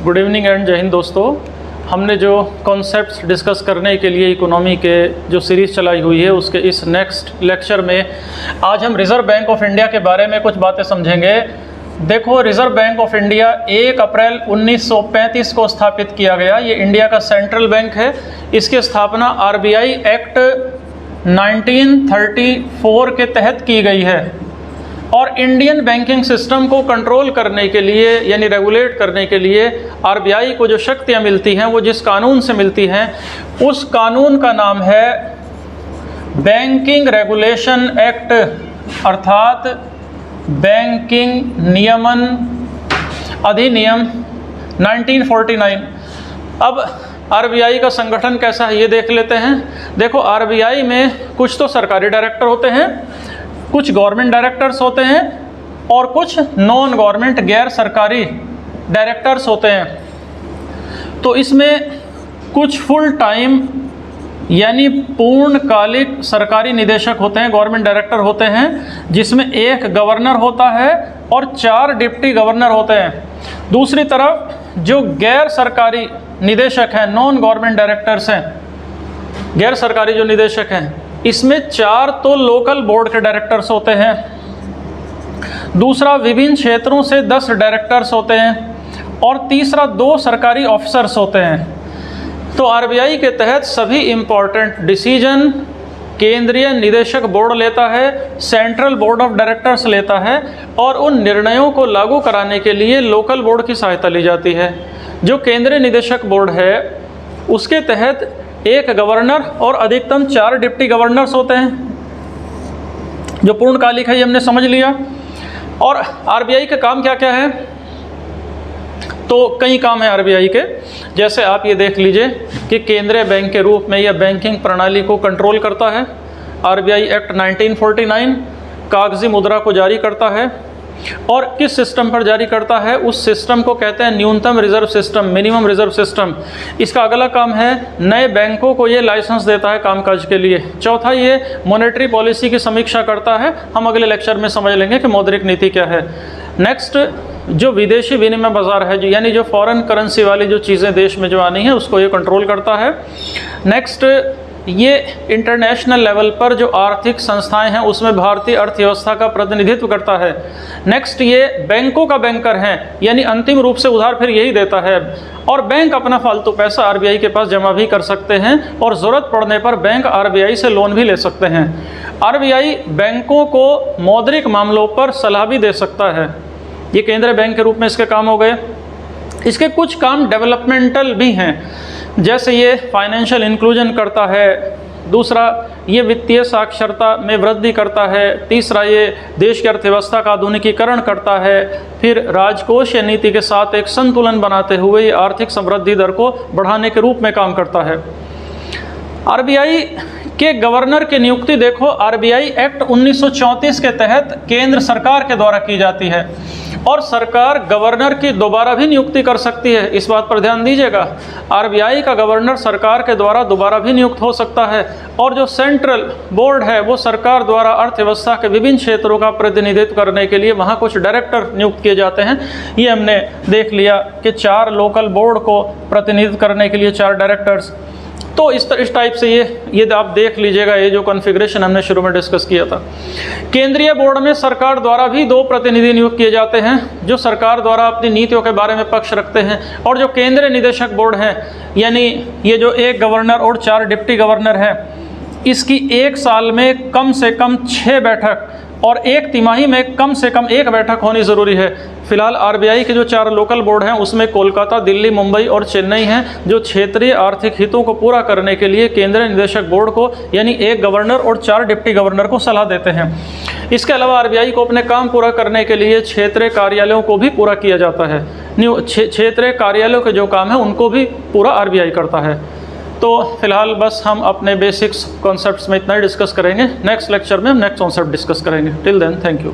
Good evening and जय हिंद दोस्तों। हमने जो कॉन्सेप्ट्स डिस्कस करने के लिए इकोनॉमी के जो सीरीज़ चलाई हुई है उसके इस नेक्स्ट लेक्चर में आज हम रिज़र्व बैंक ऑफ इंडिया के बारे में कुछ बातें समझेंगे। देखो, रिज़र्व बैंक ऑफ इंडिया 1 अप्रैल 1935 को स्थापित किया गया। ये इंडिया का सेंट्रल बैंक है। इसकी स्थापना आरबीआई एक्ट 1934 के तहत की गई है और इंडियन बैंकिंग सिस्टम को कंट्रोल करने के लिए यानी रेगुलेट करने के लिए आरबीआई को जो शक्तियां मिलती हैं वो जिस कानून से मिलती हैं उस कानून का नाम है बैंकिंग रेगुलेशन एक्ट अर्थात बैंकिंग नियमन अधिनियम 1949। अब आरबीआई का संगठन कैसा है ये देख लेते हैं। देखो, आरबीआई में कुछ तो सरकारी डायरेक्टर होते हैं, कुछ गवर्नमेंट डायरेक्टर्स होते हैं और कुछ नॉन गवर्नमेंट गैर सरकारी डायरेक्टर्स होते हैं। तो इसमें कुछ फुल टाइम यानी पूर्णकालिक सरकारी निदेशक होते हैं, गवर्नमेंट डायरेक्टर होते हैं, जिसमें एक गवर्नर होता है और 4 डिप्टी गवर्नर होते हैं। दूसरी तरफ जो गैर सरकारी निदेशक हैं, नॉन गवर्नमेंट डायरेक्टर्स हैं, गैर सरकारी जो निदेशक हैं, इसमें 4 तो लोकल बोर्ड के डायरेक्टर्स होते हैं। दूसरा, विभिन्न क्षेत्रों से 10 डायरेक्टर्स होते हैं और तीसरा 2 सरकारी ऑफिसर्स होते हैं। तो आरबीआई के तहत सभी इम्पॉर्टेंट डिसीजन केंद्रीय निदेशक बोर्ड लेता है, सेंट्रल बोर्ड ऑफ डायरेक्टर्स लेता है और उन निर्णयों को लागू कराने के लिए लोकल बोर्ड की सहायता ली जाती है। जो केंद्रीय निदेशक बोर्ड है उसके तहत एक गवर्नर और अधिकतम 4 डिप्टी गवर्नर्स होते हैं जो पूर्णकालिक है, ये हमने समझ लिया। और आरबीआई के काम क्या क्या है? तो कई काम है आरबीआई के, जैसे आप ये देख लीजिए कि केंद्रीय बैंक के रूप में यह बैंकिंग प्रणाली को कंट्रोल करता है। आरबीआई एक्ट 1949 कागजी मुद्रा को जारी करता है और किस सिस्टम पर जारी करता है? उस सिस्टम को कहते हैं न्यूनतम reserve system, minimum reserve system. इसका अगला काम है नए बैंकों को ये लाइसेंस देता है कामकाज के लिए। चौथा, ये मॉनेटरी पॉलिसी की समीक्षा करता है। हम अगले लेक्चर में समझ लेंगे कि मौद्रिक नीति क्या है। नेक्स्ट, जो विदेशी विनिमय बाजार है, जो यानी जो फॉरेन करेंसी वाली जो चीज़ें देश में जो आनी है उसको ये कंट्रोल करता है। नेक्स्ट, ये इंटरनेशनल लेवल पर जो आर्थिक संस्थाएं हैं उसमें भारतीय अर्थव्यवस्था का प्रतिनिधित्व करता है। नेक्स्ट, ये बैंकों का बैंकर हैं, यानी अंतिम रूप से उधार फिर यही देता है और बैंक अपना फालतू पैसा आरबीआई के पास जमा भी कर सकते हैं और ज़रूरत पड़ने पर बैंक आरबीआई से लोन भी ले सकते हैं। आरबीआई बैंकों को मौद्रिक मामलों पर सलाह भी दे सकता है। ये केंद्रीय बैंक के रूप में इसके काम हो गए। इसके कुछ काम डेवलपमेंटल भी हैं, जैसे ये फाइनेंशियल इंक्लूजन करता है। दूसरा, ये वित्तीय साक्षरता में वृद्धि करता है। तीसरा, ये देश की अर्थव्यवस्था का आधुनिकीकरण करता है। फिर राजकोषीय नीति के साथ एक संतुलन बनाते हुए ये आर्थिक समृद्धि दर को बढ़ाने के रूप में काम करता है। आरबीआई के गवर्नर की नियुक्ति देखो, आरबीआई एक्ट 1934 के तहत केंद्र सरकार के द्वारा की जाती है और सरकार गवर्नर की दोबारा भी नियुक्ति कर सकती है। इस बात पर ध्यान दीजिएगा, आरबीआई का गवर्नर सरकार के द्वारा दोबारा भी नियुक्त हो सकता है और जो सेंट्रल बोर्ड है वो सरकार द्वारा अर्थव्यवस्था के विभिन्न क्षेत्रों का प्रतिनिधित्व करने के लिए वहाँ कुछ डायरेक्टर नियुक्त किए जाते हैं। ये हमने देख लिया कि 4 लोकल बोर्ड को प्रतिनिधित्व करने के लिए 4 डायरेक्टर्स। तो इस टाइप से ये आप देख लीजिएगा, ये जो कॉन्फ़िगरेशन हमने शुरू में डिस्कस किया था। केंद्रीय बोर्ड में सरकार द्वारा भी 2 प्रतिनिधि नियुक्त किए जाते हैं जो सरकार द्वारा अपनी नीतियों के बारे में पक्ष रखते हैं। और जो केंद्रीय निदेशक बोर्ड है, यानी ये जो एक गवर्नर और 4 डिप्टी गवर्नर है, इसकी 1 साल में कम से कम 6 बैठक और 1 तिमाही में कम से कम 1 बैठक होनी ज़रूरी है। फिलहाल आरबीआई के जो 4 लोकल बोर्ड हैं उसमें कोलकाता, दिल्ली, मुंबई और चेन्नई हैं, जो क्षेत्रीय आर्थिक हितों को पूरा करने के लिए केंद्रीय निदेशक बोर्ड को यानी 1 गवर्नर और 4 डिप्टी गवर्नर को सलाह देते हैं। इसके अलावा आरबीआई को अपने काम पूरा करने के लिए क्षेत्रीय कार्यालयों को भी पूरा किया जाता है। क्षेत्रीय कार्यालयों के जो काम है उनको भी पूरा आरबीआई करता है। तो फिलहाल बस हम अपने बेसिक्स कॉन्सेप्ट्स में इतना ही डिस्कस करेंगे। नेक्स्ट लेक्चर में हम नेक्स्ट कॉन्सेप्ट डिस्कस करेंगे। Till then, thank you.